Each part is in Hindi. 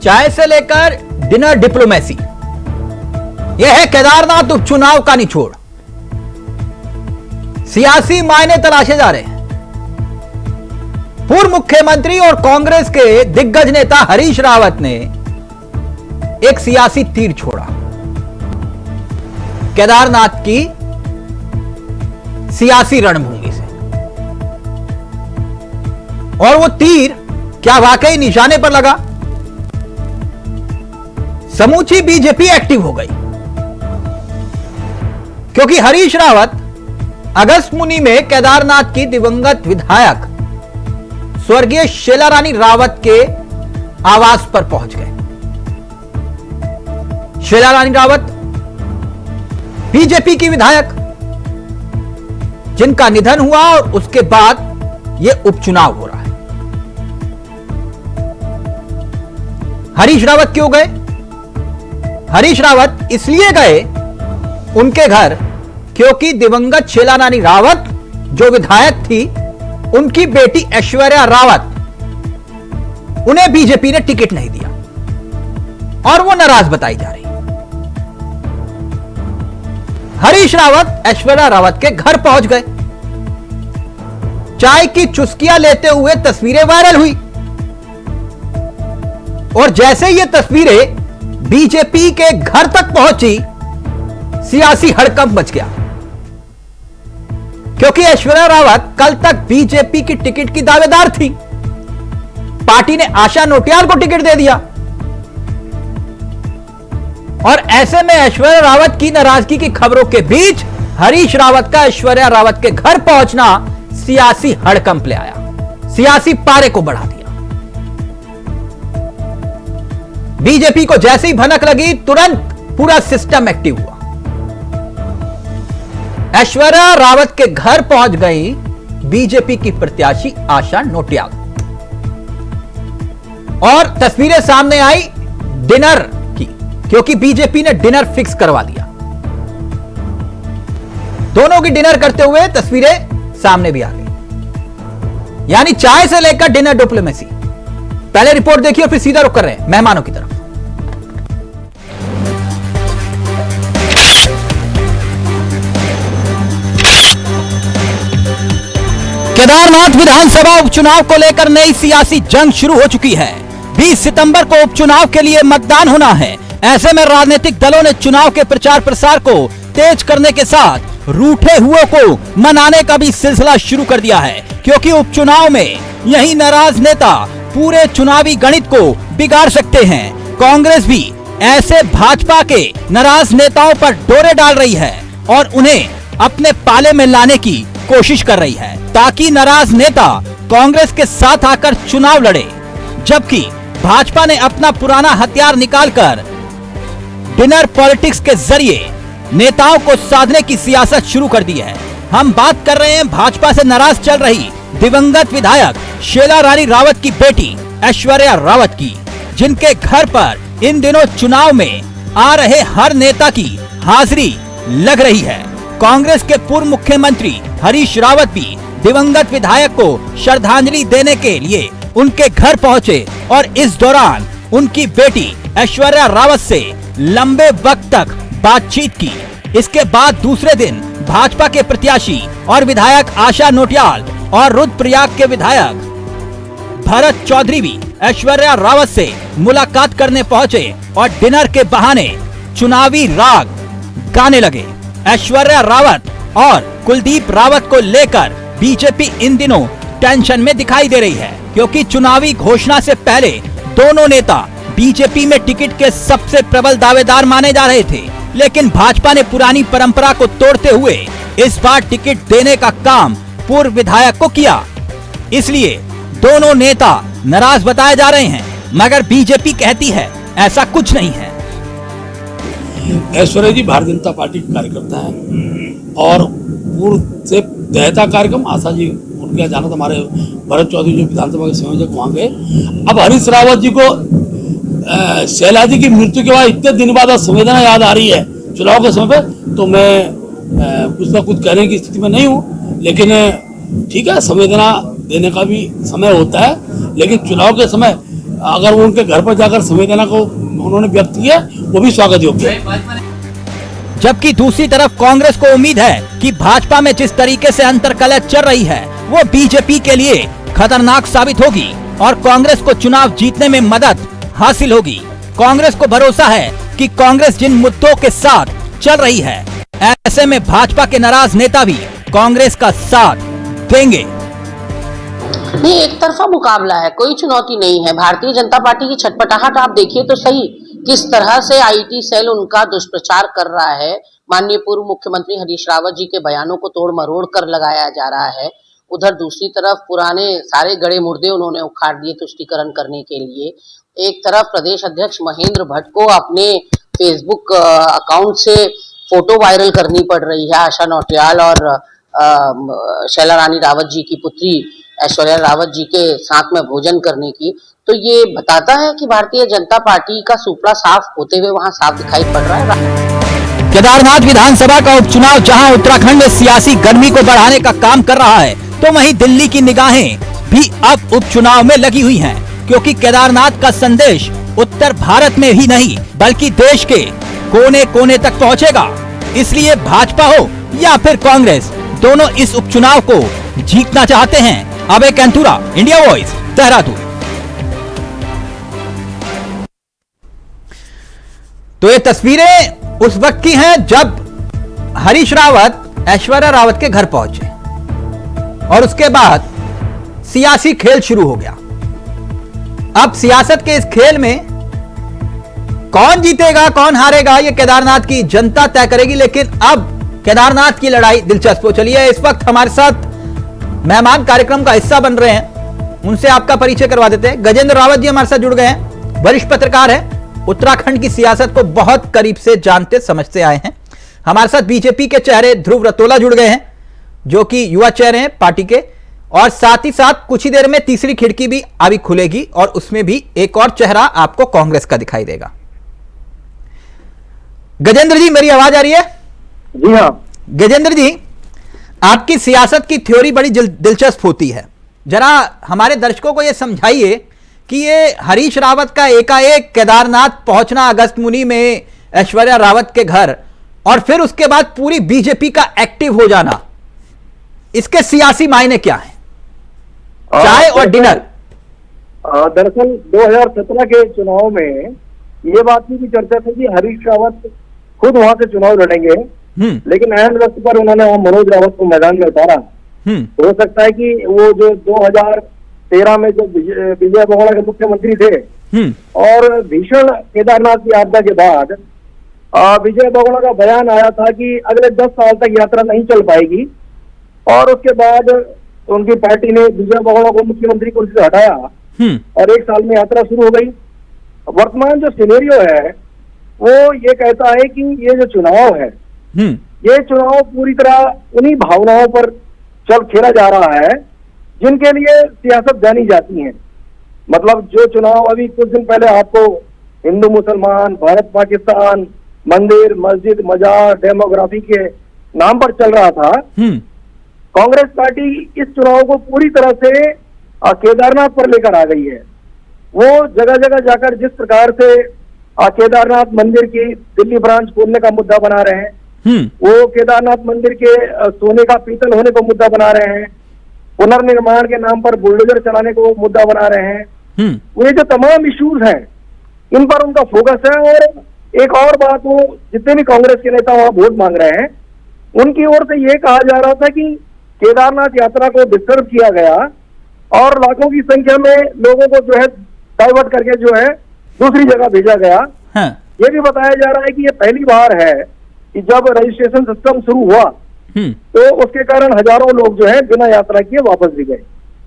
चाय से लेकर डिनर डिप्लोमेसी, यह है केदारनाथ उपचुनाव का निचोड़। सियासी मायने तलाशे जा रहे हैं। पूर्व मुख्यमंत्री और कांग्रेस के दिग्गज नेता हरीश रावत ने एक सियासी तीर छोड़ा केदारनाथ की सियासी रणभूमि से, और वो तीर क्या वाकई निशाने पर लगा? समूची बीजेपी एक्टिव हो गई, क्योंकि हरीश रावत अगस्त मुनि में केदारनाथ की दिवंगत विधायक स्वर्गीय शीला रानी रावत के आवास पर पहुंच गए। शीला रानी रावत बीजेपी की विधायक, जिनका निधन हुआ और उसके बाद यह उपचुनाव हो रहा है। हरीश रावत क्यों गए? हरीश रावत इसलिए गए उनके घर, क्योंकि दिवंगत शीला रानी रावत जो विधायक थी, उनकी बेटी ऐश्वर्या रावत, उन्हें बीजेपी ने टिकट नहीं दिया और वो नाराज बताई जा रही। हरीश रावत ऐश्वर्या रावत के घर पहुंच गए। चाय की चुस्कियां लेते हुए तस्वीरें वायरल हुई, और जैसे ये तस्वीरें बीजेपी के घर तक पहुंची, सियासी हड़कंप मच गया, क्योंकि ऐश्वर्या रावत कल तक बीजेपी की टिकट की दावेदार थी। पार्टी ने आशा नोटियाल को टिकट दे दिया, और ऐसे में ऐश्वर्या रावत की नाराजगी की खबरों के बीच हरीश रावत का ऐश्वर्या रावत के घर पहुंचना सियासी हड़कंप ले आया, सियासी पारे को बढ़ा दिया। बीजेपी को जैसे ही भनक लगी, तुरंत पूरा सिस्टम एक्टिव हुआ। ऐश्वर्या रावत के घर पहुंच गई बीजेपी की प्रत्याशी आशा नोटियाल, और तस्वीरें सामने आई डिनर की, क्योंकि बीजेपी ने डिनर फिक्स करवा दिया। दोनों की डिनर करते हुए तस्वीरें सामने भी आ गई, यानी चाय से लेकर डिनर डिप्लोमेसी। पहले रिपोर्ट देखिए, फिर सीधा रुक कर रहे हैं मेहमानों की तरफ। केदारनाथ विधानसभा उपचुनाव को लेकर नई सियासी जंग शुरू हो चुकी है। 20 सितंबर को उपचुनाव के लिए मतदान होना है। ऐसे में राजनीतिक दलों ने चुनाव के प्रचार प्रसार को तेज करने के साथ रूठे हुए को मनाने का भी सिलसिला शुरू कर दिया है, क्योंकि उपचुनाव में यही नाराज नेता पूरे चुनावी गणित को बिगाड़ सकते हैं। कांग्रेस भी ऐसे भाजपा के नाराज नेताओं पर डोरे डाल रही है और उन्हें अपने पाले में लाने की कोशिश कर रही है, ताकि नाराज नेता कांग्रेस के साथ आकर चुनाव लड़े। जबकि भाजपा ने अपना पुराना हथियार निकालकर डिनर पॉलिटिक्स के जरिए नेताओं को साधने की सियासत शुरू कर दी है। हम बात कर रहे हैं भाजपा से नाराज चल रही दिवंगत विधायक शीला रानी रावत की बेटी ऐश्वर्या रावत की, जिनके घर पर इन दिनों चुनाव में आ रहे हर नेता की हाजिरी लग रही है। कांग्रेस के पूर्व मुख्यमंत्री हरीश रावत भी दिवंगत विधायक को श्रद्धांजलि देने के लिए उनके घर पहुंचे, और इस दौरान उनकी बेटी ऐश्वर्या रावत से लंबे वक्त तक बातचीत की। इसके बाद दूसरे दिन भाजपा के प्रत्याशी और विधायक आशा नोटियाल और रुद्रप्रयाग के विधायक भरत चौधरी भी ऐश्वर्या रावत से मुलाकात करने पहुंचे और डिनर के बहाने चुनावी राग गाने लगे। ऐश्वर्या रावत और कुलदीप रावत को लेकर बीजेपी इन दिनों टेंशन में दिखाई दे रही है, क्योंकि चुनावी घोषणा से पहले दोनों नेता बीजेपी में टिकट के सबसे प्रबल दावेदार माने जा रहे थे। लेकिन भाजपा ने पुरानी परंपरा को तोड़ते हुए इस बार टिकट देने का काम पूर्व विधायक को किया, इसलिए दोनों नेता नाराज बताए जा रहे हैं। मगर बीजेपी कहती है ऐसा कुछ नहीं है। ऐश्वर्या जी भारतीय जनता पार्टी के कार्यकर्ता है और पूर्व से देहता कार्यक्रम आशा जी उनके यहाँ जाना था। हमारे भरत चौधरी जो विधानसभा के संयोजक वहाँ गए। अब हरीश रावत जी को शैला जी की मृत्यु के बाद इतने दिन बाद संवेदना याद आ रही है चुनाव के समय पे, तो मैं कुछ ना कुछ कहने की स्थिति में नहीं हूँ। लेकिन ठीक है, संवेदना देने का भी समय होता है, लेकिन चुनाव के समय अगर वो उनके घर पर जाकर संवेदना को उन्होंने व्यक्त किया, वो भी स्वागत योग्य है। जबकि दूसरी तरफ कांग्रेस को उम्मीद है कि भाजपा में जिस तरीके से अंतर्कलह चल रही है वो बीजेपी के लिए खतरनाक साबित होगी और कांग्रेस को चुनाव जीतने में मदद हासिल होगी। कांग्रेस को भरोसा है कि कांग्रेस जिन मुद्दों के साथ चल रही है, ऐसे में भाजपा के नाराज नेता भी कांग्रेस का साथ देंगे। नहीं, एक तरफा मुकाबला है, कोई चुनौती नहीं है। भारतीय जनता पार्टी की छटपटाहट आप देखिए तो सही, किस तरह से आईटी सेल उनका दुष्प्रचार कर रहा है। माननीय पूर्व मुख्यमंत्री हरीश रावत जी के बयानों को तोड़ मरोड़ कर लगाया जा रहा है। उधर दूसरी तरफ पुराने सारे गड़े मुर्दे उन्होंने उखाड़ दिए तुष्टीकरण करने के लिए। एक तरफ प्रदेश अध्यक्ष महेंद्र भट्ट को अपने फेसबुक अकाउंट से फोटो वायरल करनी पड़ रही है आशा नौटियाल और शैला रानी रावत जी की पुत्री ऐश्वर्या रावत जी के साथ में भोजन करने की। तो ये बताता है कि भारतीय जनता पार्टी का सुपड़ा साफ होते हुए वहां साफ दिखाई पड़ रहा है। केदारनाथ विधानसभा का उपचुनाव जहां उत्तराखंड में सियासी गर्मी को बढ़ाने का काम कर रहा है, तो वहीं दिल्ली की निगाहें भी अब उपचुनाव में लगी हुई हैं, क्योंकि केदारनाथ का संदेश उत्तर भारत में ही नहीं बल्कि देश के कोने कोने तक पहुंचेगा। इसलिए भाजपा हो या फिर कांग्रेस, दोनों इस उपचुनाव को जीतना चाहते हैं। अभय कैंथुरा, इंडिया वॉइस, देहरादून। तो ये तस्वीरें उस वक्त की हैं जब हरीश रावत ऐश्वर्या रावत के घर पहुंचे और उसके बाद सियासी खेल शुरू हो गया। अब सियासत के इस खेल में कौन जीतेगा कौन हारेगा ये केदारनाथ की जनता तय करेगी, लेकिन अब केदारनाथ की लड़ाई दिलचस्प हो चली है। इस वक्त हमारे साथ मेहमान कार्यक्रम का हिस्सा बन रहे हैं, उनसे आपका परिचय करवा देते हैं। गजेंद्र रावत जी हमारे साथ जुड़ गए हैं, वरिष्ठ पत्रकार हैं, उत्तराखंड की सियासत को बहुत करीब से जानते समझते आए हैं। हमारे साथ बीजेपी के चेहरे ध्रुव रतोला जुड़ गए हैं, जो कि युवा चेहरे हैं पार्टी के, और साथ ही साथ कुछ ही देर में तीसरी खिड़की भी अभी खुलेगी और उसमें भी एक और चेहरा आपको कांग्रेस का दिखाई देगा। गजेंद्र जी, मेरी आवाज आ रही है? जी हाँ। गजेंद्र जी, आपकी सियासत की थ्योरी बड़ी दिलचस्प होती है, जरा हमारे दर्शकों को यह समझाइए कि ये हरीश रावत का एकाएक केदारनाथ पहुंचना अगस्त मुनि में ऐश्वर्या रावत के घर और फिर उसके बाद पूरी बीजेपी का एक्टिव हो जाना, इसके सियासी मायने क्या हैं? चाय और डिनर। दरअसल 2017 के चुनाव में ये बात की चर्चा थी कि हरीश रावत खुद वहां से चुनाव लड़ेंगे, लेकिन अहम वक्त पर उन्होंने वहां मनोज रावत को मैदान में उतारा। हो सकता है कि वो जो 2013 में जो विजय बघेला के मुख्यमंत्री थे और भीषण केदारनाथ की आपदा के बाद विजय बघेला का बयान आया था कि अगले 10 साल तक यात्रा नहीं चल पाएगी, और उसके बाद उनकी पार्टी ने विजय बघेला को मुख्यमंत्री कुर्सी से हटाया और 1 साल में यात्रा शुरू हो गई। वर्तमान जो सिनेरियो है वो ये कहता है कि ये जो चुनाव है, ये चुनाव पूरी तरह उन्हीं भावनाओं पर खेला जा रहा है जिनके लिए सियासत जानी जाती है। मतलब जो चुनाव अभी कुछ दिन पहले आपको हिंदू मुसलमान, भारत पाकिस्तान, मंदिर मस्जिद मजार डेमोग्राफी के नाम पर चल रहा था, कांग्रेस पार्टी इस चुनाव को पूरी तरह से केदारनाथ पर लेकर आ गई है। वो जगह जगह जाकर जिस प्रकार से केदारनाथ मंदिर की दिल्ली ब्रांच खोलने का मुद्दा बना रहे हैं, वो केदारनाथ मंदिर के सोने का पीतल होने को मुद्दा बना रहे हैं, पुनर्निर्माण के नाम पर बुलडोजर चलाने को मुद्दा बना रहे हैं, वो ये जो तमाम इश्यूज हैं इन पर उनका फोकस है। और एक और बात, वो जितने भी कांग्रेस के नेता वहां वोट मांग रहे हैं उनकी ओर से ये कहा जा रहा था कि केदारनाथ यात्रा को डिस्टर्ब किया गया और लाखों की संख्या में लोगों को जो है डाइवर्ट करके जो है दूसरी जगह भेजा गया। ये भी बताया जा रहा है कि ये पहली बार है कि जब रजिस्ट्रेशन सिस्टम शुरू हुआ तो उसके कारण हजारों लोग जो है बिना यात्रा किए वापस भी गए।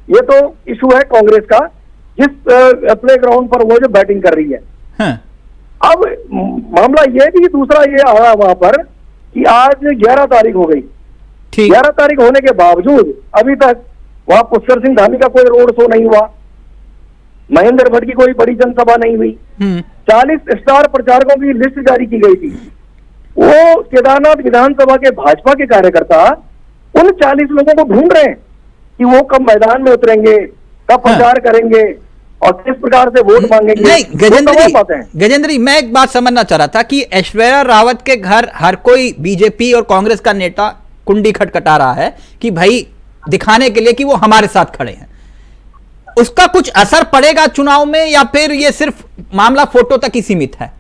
ये तो इशू है कांग्रेस का, जिस प्ले ग्राउंड पर वो जो बैटिंग कर रही है। अब मामला ये भी दूसरा ये आया वहां पर कि आज 11 तारीख हो गई। 11 तारीख होने के बावजूद अभी तक वहां पुष्कर सिंह धामी का कोई रोड शो नहीं हुआ, महेंद्र भट्ट की कोई बड़ी जनसभा नहीं हुई। 40 स्टार प्रचारकों की लिस्ट जारी की गई थी। वो केदारनाथ विधानसभा के भाजपा के कार्यकर्ता उन 40 लोगों को ढूंढ रहे हैं कि वो कब मैदान में उतरेंगे, कब प्रचार करेंगे, और किस प्रकार से वोट मांगेंगे। नहीं गजेंद्र जी, मैं एक बात समझना चाह रहा था कि ऐश्वर्या रावत के घर हर कोई बीजेपी और कांग्रेस का नेता कुंडी खटखटा रहा है कि भाई दिखाने के लिए कि वो हमारे साथ खड़े हैं, उसका कुछ असर पड़ेगा चुनाव में या फिर ये सिर्फ मामला फोटो तक ही सीमित है?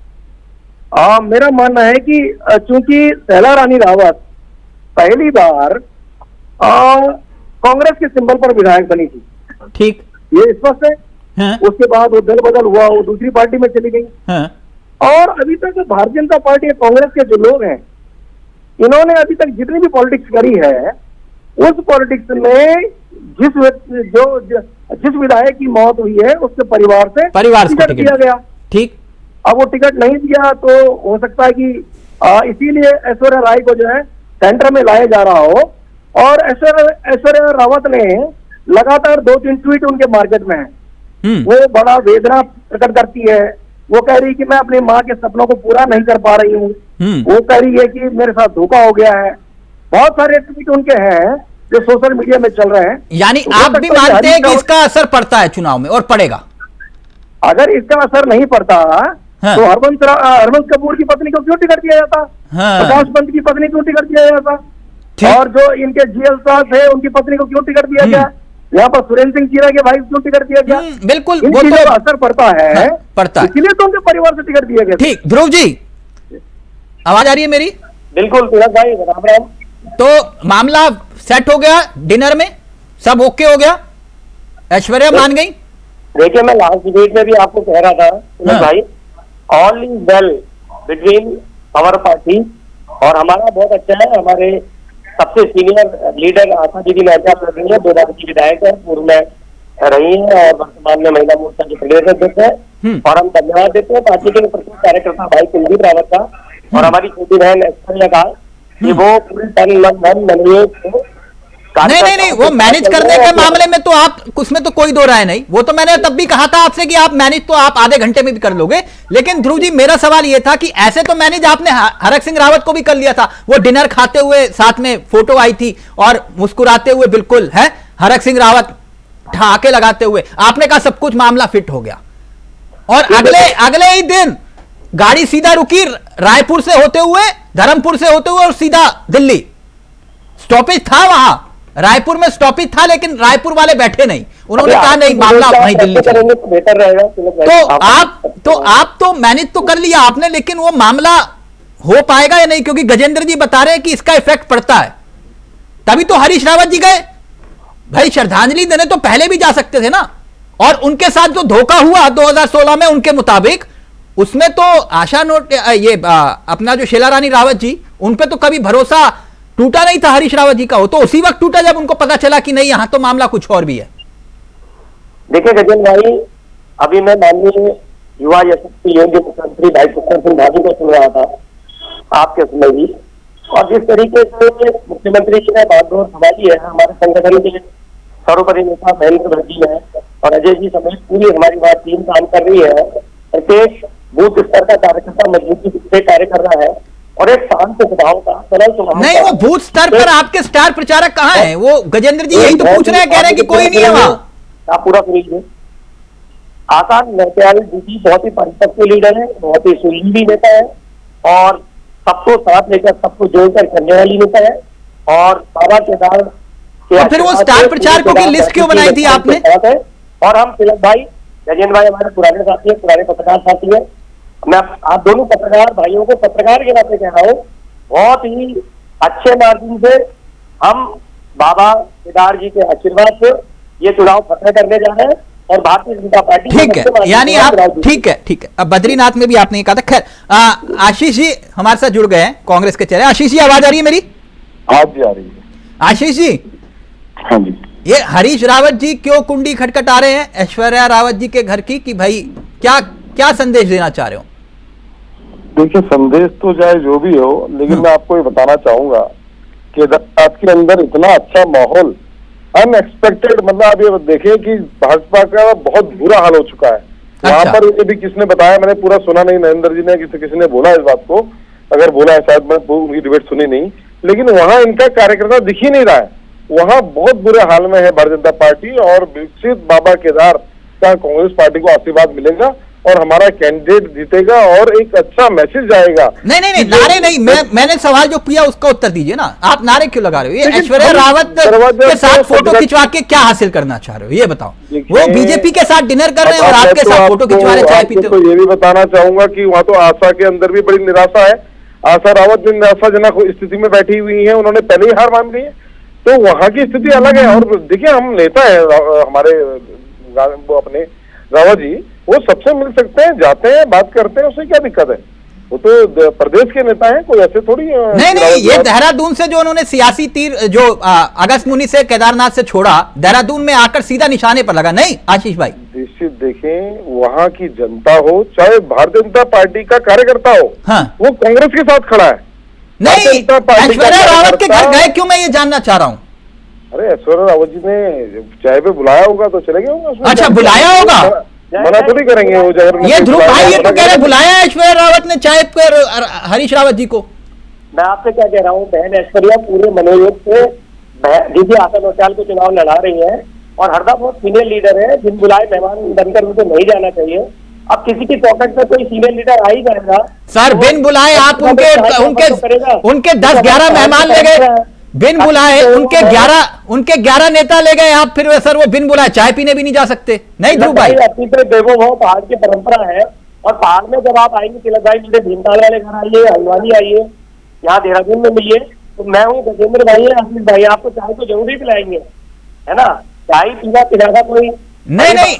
मेरा मानना है कि चूंकि शैला रानी रावत पहली बार कांग्रेस के सिंबल पर विधायक बनी थी, ठीक, ये स्पष्ट है। हाँ। उसके बाद वो दल बदल हुआ, वो दूसरी पार्टी में चली गई। हाँ। और अभी तक भारतीय जनता पार्टी कांग्रेस के जो लोग हैं, इन्होंने अभी तक जितनी भी पॉलिटिक्स करी है, उस पॉलिटिक्स में जिस विधायक की मौत हुई है उसके परिवार से टिकट दिया गया, ठीक। अब वो टिकट नहीं दिया तो हो सकता है कि इसीलिए ऐश्वर्या राय को जो है सेंटर में लाया जा रहा हो। और ऐश्वर्या रावत ने लगातार 2-3 ट्वीट उनके मार्केट में है, वो बड़ा वेदना प्रकट करती है। वो कह रही है कि मैं अपनी माँ के सपनों को पूरा नहीं कर पा रही हूँ, वो कह रही है कि मेरे साथ धोखा हो गया है। बहुत सारे ट्वीट उनके हैं जो सोशल मीडिया में चल रहे हैं। यानी आप भी मानते हैं कि इसका असर पड़ता है चुनाव में और पड़ेगा? अगर इसका असर नहीं पड़ता तो हरवंश कपूर की पत्नी को क्यों टिकट दिया जाता? प्रकाश पंत की पत्नी क्यों टिकट दिया जाता? और जो इनके जीएल साहब है उनकी पत्नी को क्यों टिकट दिया गया? यहाँ पर सुरेंद्र सिंह चीरा के भाई क्यों टिकट दिया गया? बिल्कुल, इन चीजों का असर पड़ता है, पड़ता है, इसलिए तो उनके परिवार से टिकट दिया गया। ठीक, ध्रुव जी आवाज आ रही है मेरी? बिल्कुल तिलक भाई, राम राम। तो मामला सेट हो गया, डिनर में सब ओके हो गया, ऐश्वर्या मान गई? देखिए, मैं लास्ट डिबेट में भी आपको कह रहा था तिलक भाई, all is well between our party, और हमारा बहुत अच्छा है। हमारे सबसे सीनियर लीडर आशा जी की नेता कर रही है, 2 बार की विधायक है, पूर्व में रही है और वर्तमान में महिला मोर्चा के प्रदेश अध्यक्ष है। और हम धन्यवाद देते हैं पार्टी के प्रत्येक कार्यकर्ता भाई कुलदीप रावत का और हमारी छोटी बहन ऐश्वर्या का कि वो पूरे तन मन मनोयोग नहीं, वो मैनेज करने के मामले में तो आप, उसमें तो कोई दो राय नहीं। वो तो मैंने तब भी कहा था आपसे कि आप मैनेज तो आप आधे घंटे में भी कर लोगे। लेकिन ध्रुव जी, मेरा सवाल ये था कि ऐसे तो मैनेज आपने हरक सिंह रावत को भी कर लिया था। वो डिनर खाते हुए साथ में फोटो आई थी और मुस्कुराते हुए, बिल्कुल है हरक सिंह रावत ठहाके लगाते हुए, आपने कहा सब कुछ मामला फिट हो गया। और अगले ही दिन गाड़ी सीधा रुकी, रायपुर से होते हुए, धर्मपुर से होते हुए और सीधा दिल्ली। स्टॉपेज था वहां, रायपुर में स्टॉपेज था, लेकिन रायपुर वाले बैठे नहीं, उन्होंने कहा नहीं मामला वहीं दिल्ली करेंगे तो बेहतर रहेगा। तो आप तो मैनेज तो कर लिया आपने, लेकिन वो मामला हो पाएगा या नहीं? क्योंकि गजेंद्र जी बता रहे हैं कि इसका इफेक्ट पड़ता है। तभी तो हरीश रावत जी गए भाई, श्रद्धांजलि देने तो पहले भी जा सकते थे ना। और उनके साथ जो धोखा हुआ 2016 में उनके मुताबिक, उसमें तो आशा नोट अपना जो शैला रानी रावत जी, उन पे तो कभी भरोसा टूटा नहीं था हरीश रावत जी का। वो तो उसी वक्त टूटा जब उनको पता चला कि नहीं, यहां तो मामला कुछ और भी है। देखिए गजेंद्र भाई, अभी मैं माननीय युवा यशस्वी योग्य मुख्यमंत्री भाई पुष्कर सिंह धामी को सुन रहा था आपके समय भी, और जिस तरीके से मुख्यमंत्री जी ने बागडोर संभाली है, हमारे संगठन के सर्वोपरि नेता महेंद्र भट्ट जी है और अजय जी समेत पूरी हमारी बात टीम काम कर रही है। प्रत्येक बूथ स्तर का कार्यकर्ता मजबूती से कार्य कर रहा है और एक शांत स्वभाव का, सरल स्वभाव नहीं, वो बूथ स्तर पर आपके स्टार प्रचारक कहाँ हैं? वो गजेंद्र जी यही तो पूछ रहे हैं, कह रहे हैं कि कोई नहीं है वहां। आप पूरा सुनिए। आसान नौटियाल जी बहुत ही परिपक्व लीडर है, बहुत ही सुरीली नेता है और सबको साथ लेकर सबको जोड़कर करने वाली नेता है। और बाबा केदार तो फिर वो स्टार प्रचारकों की लिस्ट क्यों बनाई थी आपने? और हम तिलक भाई, गजेंद्र भाई हमारे पुराने साथी है, पुराने पत्रकार साथी है। मैं आप दोनों पत्रकार भाइयों को पत्रकार के नाते कह रहा हूँ, बहुत ही अच्छे मार्जिन से हम बाबा केदार जी के आशीर्वाद से ये चुनाव फतह करने जा रहे हैं और भारतीय जनता पार्टी, ठीक है, यानी आप ठीक है। अब बद्रीनाथ में भी आपने कहा था। खैर, आशीष जी हमारे साथ जुड़ गए हैं, कांग्रेस के चेहरे। आशीष जी, आवाज आ रही है मेरी? आज आ रही है। आशीष जी, हाँ जी, ये हरीश रावत जी क्यों कुंडी खटखटा रहे हैं ऐश्वर्या रावत जी के घर की, कि भाई क्या संदेश देना चाह रहे हो? देखिए, संदेश तो चाहे जो भी हो, लेकिन मैं आपको ये बताना चाहूंगा कि आपके अंदर इतना अच्छा माहौल, अनएक्सपेक्टेड, मतलब आप ये देखें कि भाजपा का बहुत बुरा हाल हो चुका है। वहां पर ये भी किसने बताया, मैंने पूरा सुना नहीं, नरेंद्र जी ने किसी ने बोला इस बात को, अगर बोला है शायद, मैं उनकी डिबेट सुनी नहीं, लेकिन वहां इनका कार्यकर्ता दिख ही नहीं रहा है। वहां बहुत बुरे हाल में है भारतीय जनता पार्टी और विकसित बाबा केदार का कांग्रेस पार्टी को आशीर्वाद मिलेगा और हमारा कैंडिडेट जीतेगा और एक अच्छा मैसेज जाएगा। नहीं नारे नहीं, मैंने सवाल जो किया उसका उत्तर दीजिए ना, आप नारे क्यों लगा रहे हो? ये ऐश्वर्या रावत के साथ फोटो खिंचवा के क्या हासिल करना चाह रहे हो, ये बताओ? वो बीजेपी के साथ डिनर कर रहे हैं और आपके साथ फोटो खिंचवा रहे, चाय पीते हो। ये भी बताना चाहूंगा कि वहाँ तो आशा के अंदर भी बड़ी निराशा है। आशा रावत भी निराशाजनक स्थिति में बैठी हुई है, उन्होंने पहले ही हार मान ली है, तो वहाँ की स्थिति अलग है। और देखिए, हम नेता है हमारे वो अपने रावत जी, वो सबसे मिल सकते हैं, जाते हैं, बात करते हैं, उससे क्या दिक्कत है? वो तो प्रदेश के नेता हैं, कोई ऐसे थोड़ी। नहीं, ये देहरादून से जो उन्होंने सियासी तीर जो अगस्त मुनि से केदारनाथ से छोड़ा, देहरादून में आकर सीधा निशाने पर लगा, नहीं आशीष भाई? निश्चित देखें, वहाँ की जनता हो चाहे भारतीय जनता पार्टी का कार्यकर्ता हो, हाँ, वो कांग्रेस के साथ खड़ा है। नहीं, ऐश्वर्या रावत के घर गए क्यों, मैं ये जानना चाह रहा हूँ। अरे ऐश्वर्या रावत जी ने चाय पे बुलाया होगा तो चले गए होंगे। अच्छा, बुलाया होगा, मना थोड़ी करेंगे वो जगह। ये ध्रुव भाई ये तो कह रहे बुलाया ऐश्वर्या रावत ने चाय पे हरीश रावत जी को। मैं आपसे क्या कह रहा हूँ, बहन ऐश्वर्या पूरे मनोयोग से दीदी आशा नौटियाल को चुनाव लड़ा रही है और हरदा बहुत सीनियर लीडर है, जिन बुलाए मेहमान बनकर उनको नहीं जाना चाहिए। अब किसी की पॉकेट में कोई सीनियर लीडर आ ही जाएगा सर, बिन बुलाए आप उनके 10-11 मेहमान ले गए, बिन बुलाए उनके 11 नेता ले गए आप, फिर सर वो बिन बुलाए चाय पीने भी नहीं जा सकते? नहीं ध्रुव भाई, अपनी तो देवो पहाड़ की परंपरा है, और पहाड़ में जब आप आएंगे तिलक भाई मुझे भीमताल वाले घर आइए, हल्द्वानी आइए, यहाँ देहरादून में मिलिए, तो मैं हूँ गजेंद्र भाई है, आशीष भाई, आपको चाय तो जरूर ही पिलाएंगे, है ना? चाय पीना पिलाना कोई नहीं,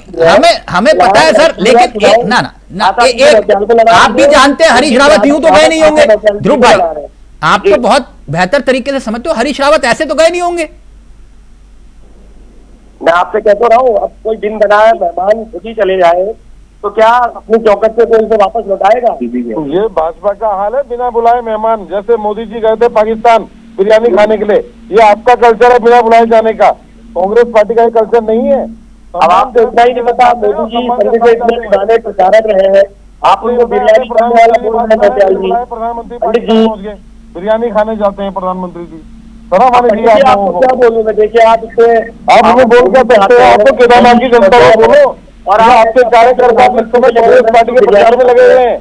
हमें पता है सर, लेकिन आप भी जानते हैं हरीश रावत यूं तो गए नहीं होंगे। ध्रुव भाई, आप तो बहुत बेहतर तरीके से समझते हो, हरीश रावत ऐसे तो गए नहीं होंगे। मैं आपसे कहता रहा हूँ, अब कोई दिन बनाए मेहमान खुद ही चले जाए तो क्या अपनी चौकट से कोई इसे वापस लौटाएगा? ये भाजपा का हाल है, बिना बुलाए मेहमान। जैसे मोदी जी गए थे पाकिस्तान बिरयानी खाने के लिए, ये आपका कल्चर है बिना बुलाए जाने का, कांग्रेस पार्टी का कल्चर नहीं है। अब आप तो इतना ही नहीं पता, मोदी जी पंडित जी इतने पुराने प्रचारक रहे हैं, आप उनको बिरयानी खाने वाला बोल रहे हैं? प्रधानमंत्री पंडित जी बिरयानी खाने जाते हैं प्रधानमंत्री जी, आपको क्या बोलूं मैं? देखिए, आप इससे आप हमें बोल क्या सकते हो? आपको केदारनाथ की जनता को बोलो, और आपके कार्यकर्ता कांग्रेस पार्टी के प्रचार में लगे हुए हैं।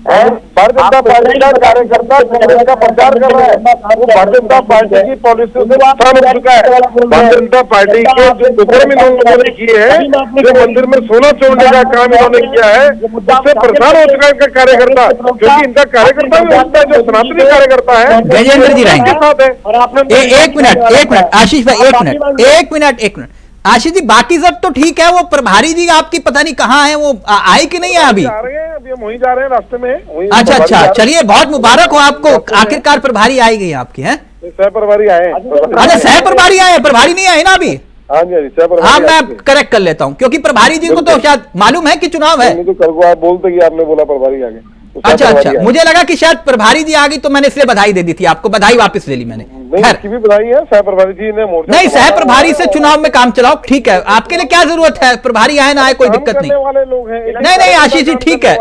भारतीय जनता पार्टी का कार्यकर्ता कांग्रेस का प्रचार कर रहा है, वो भारतीय जनता पार्टी की पॉलिसी से नुकसान हो चुका है। भारतीय जनता पार्टी के जो कुकर्म इन्होंने किए हैं, जो मंदिर में सोना चोरने का काम इन्होंने किया है, उससे परेशान हो चुका है इनका कार्यकर्ता, क्योंकि इनका कार्यकर्ता भी होता है जो सनातनी कार्यकर्ता है। गजेंद्र जी रहेंगे, एक मिनट आशीष भाई, एक मिनट आशीष जी, बाकी सब तो ठीक है, वो प्रभारी जी आपकी पता नहीं कहाँ है, वो आए कि नहीं है अभी? अभी हम वहीं जा रहे हैं, रास्ते में। अच्छा, चलिए बहुत मुबारक हो आपको, आखिरकार प्रभारी आई गई आपकी, है? सह प्रभारी आए। अरे सह प्रभारी आए, प्रभारी नहीं आए ना अभी? हाँ जी, हाँ, मैं करेक्ट कर लेता हूँ, क्योंकि प्रभारी जी को तो शायद मालूम है कि चुनाव है। तो कल को आप बोलते कि आपने बोला प्रभारी आ गए। अच्छा, मुझे लगा कि शायद प्रभारी जी आ गई, तो मैंने इसलिए बधाई दे दी थी आपको, बधाई वापस ले ली मैंने। नहीं, भी बधाई है, सह प्रभारी जी ने मोर्चा। नहीं, सह प्रभारी से चुनाव में काम चलाओ, ठीक है, आपके लिए क्या जरूरत है, प्रभारी आए ना आए कोई दिक्कत नहीं। वाले लोग हैं। नहीं आशीष जी, ठीक है,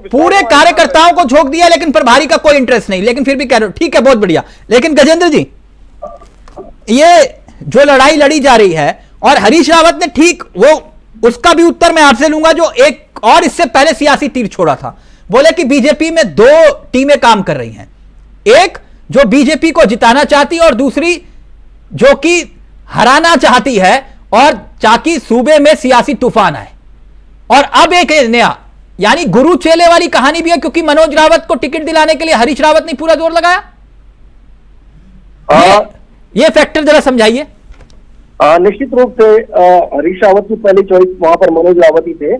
पूरे कार्यकर्ताओं को झोंक दिया, लेकिन प्रभारी का कोई इंटरेस्ट नहीं, लेकिन फिर भी कह रहे हो, ठीक है, बहुत बढ़िया। लेकिन गजेंद्र जी, ये जो लड़ाई लड़ी जा रही है, और हरीश रावत ने ठीक वो उसका भी उत्तर मैं आपसे लूंगा, जो एक और इससे पहले सियासी तीर छोड़ा था, बोले कि बीजेपी में 2 टीमें काम कर रही हैं, एक जो बीजेपी को जिताना चाहती है और दूसरी जो कि हराना चाहती है, और ताकि सूबे में सियासी तूफान आए। और अब एक नया, यानी गुरु चेले वाली कहानी भी है, क्योंकि मनोज रावत को टिकट दिलाने के लिए हरीश रावत ने पूरा जोर लगाया। ये फैक्टर जरा समझाइए। निश्चित रूप से हरीश रावत की पहली चॉइस वहां पर मनोज रावत ही थे,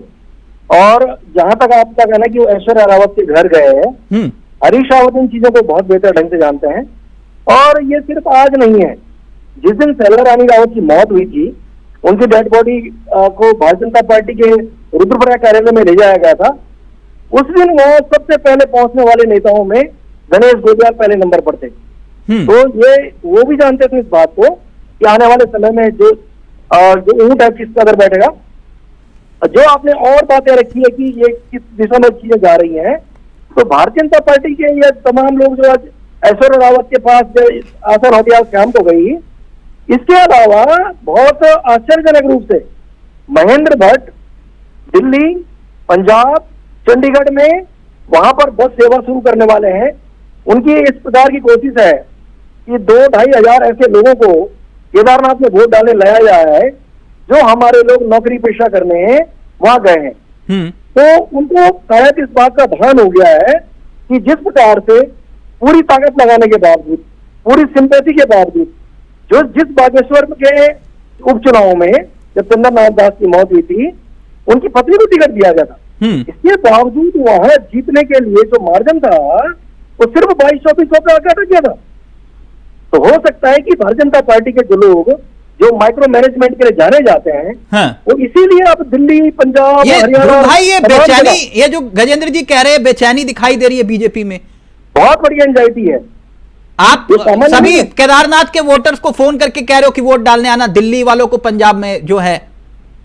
और जहां तक आपका कहना कि वो ऐश्वर्या रावत के घर गए हैं, हरीश रावत इन चीजों को बहुत बेहतर ढंग से जानते हैं। और ये सिर्फ आज नहीं है, जिस दिन शैला रानी रावत की मौत हुई थी, उनकी डेड बॉडी को भारतीय जनता पार्टी के रुद्रप्रयाग कार्यालय में ले जाया गया था, उस दिन वहां सबसे पहले पहुंचने वाले नेताओं में गणेश गोजवाल पहले नंबर पर थे। तो ये वो भी जानते थे इस बात को कि आने वाले समय में जो ऊंट है किस कदर बैठेगा। जो आपने और बातें रखी है कि ये किस दिशा में चीजें जा रही हैं, तो भारतीय जनता पार्टी के ये तमाम लोग जो आज ऐश्वर्या रावत के पास आशा नौटियाल कैंप हो गई, इसके अलावा बहुत आश्चर्यजनक रूप से महेंद्र भट्ट दिल्ली, पंजाब, चंडीगढ़ में वहां पर बस सेवा शुरू करने वाले हैं। उनकी इस प्रकार की कोशिश है कि 2-2.5 हजार ऐसे लोगों को केदारनाथ में वोट डालने लाया गया है, जो हमारे लोग नौकरी पेशा करने वहां गए हैं। तो उनको शायद इस बात का भान हो गया है कि जिस प्रकार से पूरी ताकत लगाने के बावजूद, पूरी सिंपैथी के बावजूद, जो जिस बागेश्वर के उपचुनाव में जब चंदन नाथ दास की मौत हुई थी, उनकी पत्नी को टिकट दिया गया था, इसके बावजूद वहां जीतने के लिए जो मार्जिन था वो सिर्फ 2200 पे आकर अटक गया था। तो हो सकता है कि भारतीय जनता पार्टी के जो लोग जो माइक्रो मैनेजमेंट के लिए जाने जाते हैं, वो इसीलिए अब दिल्ली, पंजाब, हरियाणा, भाई ये बेचैनी, ये जो गजेंद्र जी कह रहे हैं बेचैनी दिखाई दे रही है बीजेपी में, बहुत बड़ी एंजाइटी है। आप सभी केदारनाथ के वोटर्स को फोन करके कह रहे हो कि वोट डालने आना, दिल्ली वालों को पंजाब में जो है,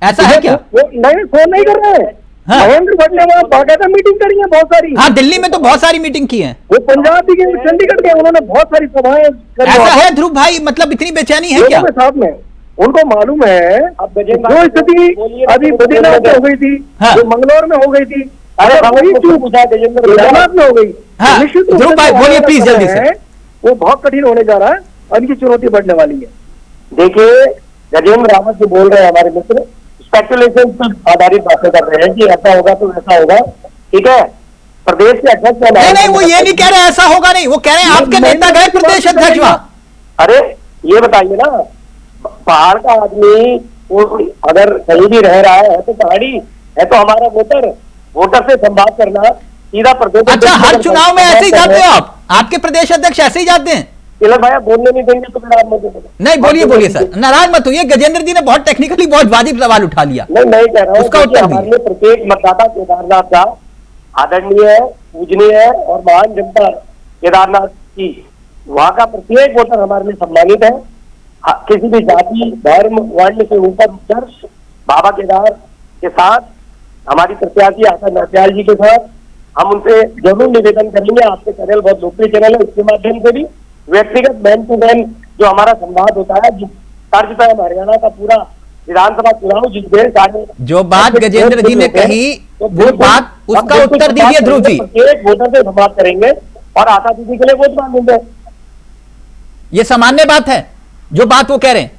ऐसा है क्या? नहीं, फोन नहीं कर रहे हैं। महेंद्र भट्ट ने वहाँ बाकायदा मीटिंग करी है बहुत सारी। हाँ, दिल्ली में तो बहुत सारी मीटिंग की है। वो पंजाब भी गए, चंडीगढ़ गए, उन्होंने बहुत सारी सभाएं करी। ऐसा है ध्रुव भाई, मतलब इतनी बेचैनी है क्या? साथ में उनको मालूम है जो स्थिति अभी बद्रीनाथ में हो गई थी, जो मंगलौर में हो गई थी, वही केदारनाथ में हो गई। निश्चित रूप से बोलिए प्लीज जल्दी से, वो बहुत कठिन होने जा रहा है और इनकी चुनौती बढ़ने वाली है। देखिए, गजेंद्र रावत जो बोल रहे हैं हमारे मित्र, स्पेकुलेशन पर आधारित बातें कर रहे हैं कि ऐसा होगा तो ऐसा होगा, ठीक है। प्रदेश के अध्यक्ष नहीं, वो ये नहीं कह रहे ऐसा होगा, नहीं, वो कह रहे हैं आपके नेता गए प्रदेश अध्यक्ष वहां। अरे ये बताइए ना, पहाड़ का आदमी वो अगर कहीं भी रह रहा है तो पहाड़ी है, तो हमारा वोटर से संवाद करना सीधा प्रदेश। अच्छा, हर चुनाव में ऐसे ही जाते हो आप? आपके प्रदेश अध्यक्ष ऐसे ही जाते हैं? भाई बोलने नहीं देंगे तो फिर आप मुझे नहीं, बोलिए सर, नाराज मत होइए। गजेंद्र जी ने बहुत टेक्निकली बहुत वाजिब सवाल उठा लिया। नहीं कह रहा हूँ, उसका उत्तर हमारे प्रत्येक मतदाता केदारनाथ का आदरणीय है, पूजनीय है और महान जनता केदारनाथ की, वहाँ का प्रत्येक वोटर हमारे लिए सम्मानित है। किसी भी जाति, धर्म, वर्ण से ऊपर चर्च बाबा केदार के साथ, हमारी प्रत्याशी आशा नौटियाल जी के साथ हम उनसे जरूर निवेदन करेंगे। आपके चैनल बहुत लोकप्रिय चैनल है, इसके माध्यम से भी व्यक्तिगत मैन टू मैन जो हमारा संवाद होता है, जिस तर्ज पर हम हरियाणा का पूरा विधानसभा चुनाव जिस जो बात गजेंद्र जी ने कही, वो बात उसका उत्तर दीजिए ध्रुव जी। एक वोटर से संवाद करेंगे और आशा दीदी के लिए वोट मांगेंगे। ये सामान्य बात है जो बात वो कह रहे हैं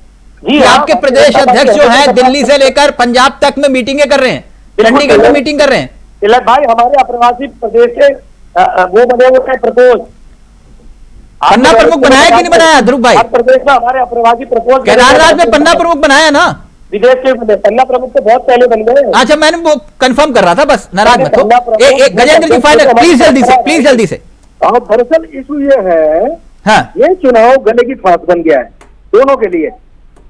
जी। आपके प्रदेश अध्यक्ष जो है दिल्ली से लेकर पंजाब तक में मीटिंगें कर रहे हैं, चंडीगढ़ में मीटिंग कर रहे हैं। तिलक भाई, हमारे अप्रवासी प्रदेश के वो बने हुए हैं प्रपोज, पन्ना प्रमुख बनाया कि नहीं बनाया ध्रुव भाई? प्रदेश में हमारे अप्रवासी प्रपोज केदारनाथ में पन्ना प्रमुख बनाया ना? विदेश के पन्ना प्रमुख तो बहुत पहले बन गए। अच्छा, मैंने वो कंफर्म कर रहा था, बस नाराज मत हो। गजेंद्र जी फाइनल, प्लीज जल्दी से। दरअसल इशू ये है, हाँ, ये चुनाव गले की फांस बन गया है दोनों के लिए,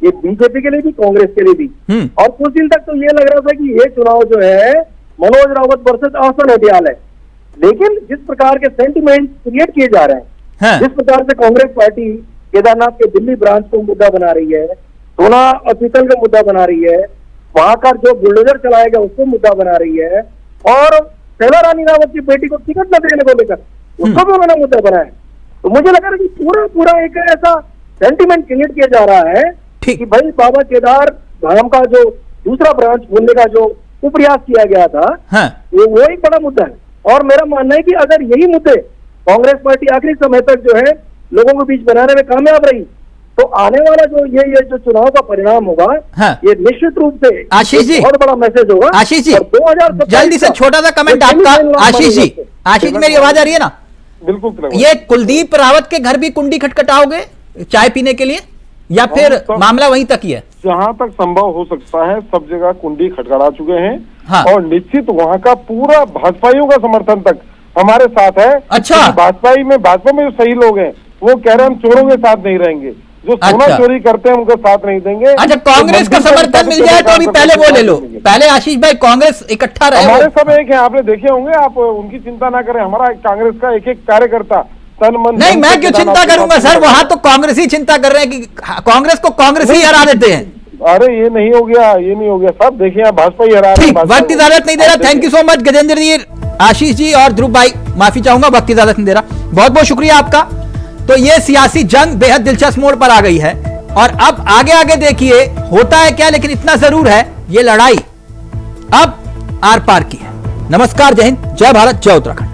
ये बीजेपी के लिए भी, कांग्रेस के लिए भी। और कुछ दिन तक तो ये लग रहा था कि ये चुनाव जो है मनोज रावत वर्सेस आशा नौटियाल है, लेकिन जिस प्रकार के सेंटिमेंट क्रिएट किए जा रहे हैं, जिस प्रकार से कांग्रेस पार्टी केदारनाथ के दिल्ली ब्रांच को मुद्दा बना रही है, सोना और पीतल का मुद्दा बना रही है, वहां का जो बुलडोजर चलाएगा उसको मुद्दा बना रही है, और शैला रानी रावत की बेटी को टिकट न देने को लेकर उसको भी उन्होंने मुद्दा बनाया। तो मुझे लग रहा है कि पूरा एक ऐसा सेंटिमेंट क्रिएट किया जा रहा है कि भाई बाबा केदार धाम का जो दूसरा ब्रांच खोलने का जो प्रयास किया गया था, वो एक बड़ा मुद्दा है। और मेरा मानना है कि अगर यही मुद्दे कांग्रेस पार्टी आखिरी समय तक जो है लोगों के बीच बनाने में कामयाब रही, तो आने वाला जो ये जो चुनाव का परिणाम होगा, ये निश्चित रूप से आशीष जी बहुत बड़ा मैसेज होगा। आशीष जी, 2027 जल्दी से छोटा सा कमेंट आपका। आशीष जी, मेरी आवाज आ रही है ना? बिल्कुल। ये कुलदीप रावत के घर भी कुंडी खटखटाओगे चाय पीने के लिए, या फिर मामला वहीं तक ही है? जहाँ तक संभव हो सकता है सब जगह कुंडी खटखटा चुके हैं। हाँ। और निश्चित वहाँ का पूरा भाजपाइयों का समर्थन तक हमारे साथ है। अच्छा, भाजपा में जो सही लोग हैं वो कह रहे हैं हम चोरों के साथ नहीं रहेंगे, जो सोना चोरी करते हैं उनका साथ नहीं देंगे। अच्छा, कांग्रेस का समर्थन मिल जाए तो अभी पहले वो ले लो। पहले आशीष भाई, कांग्रेस इकट्ठा रहे, हमारे सब एक है, आपने देखे होंगे, आप उनकी चिंता ना करें। हमारा कांग्रेस का एक कार्यकर्ता तन मन नहीं, मैं क्यों चिंता करूंगा सर, वहां तो कांग्रेस ही चिंता कर रहे हैं कि कांग्रेस को कांग्रेस ही हरा देते हैं। अरे ये नहीं हो गया सब देखिए, भाजपा ही हरा रहे हैं। वक्त इजाजत नहीं दे रहा। Thank you so much Gajendra ji, Ashish ji और ध्रुव भाई, माफी चाहूंगा, वक्त इजाजत नहीं दे रहा। बहुत बहुत शुक्रिया आपका। तो ये सियासी जंग बेहद दिलचस्प मोड़ पर आ गई है, और अब आगे देखिए होता है क्या, लेकिन इतना जरूर है, ये लड़ाई अब आर पार की है। नमस्कार, जय हिंद, जय भारत, जय उत्तराखंड।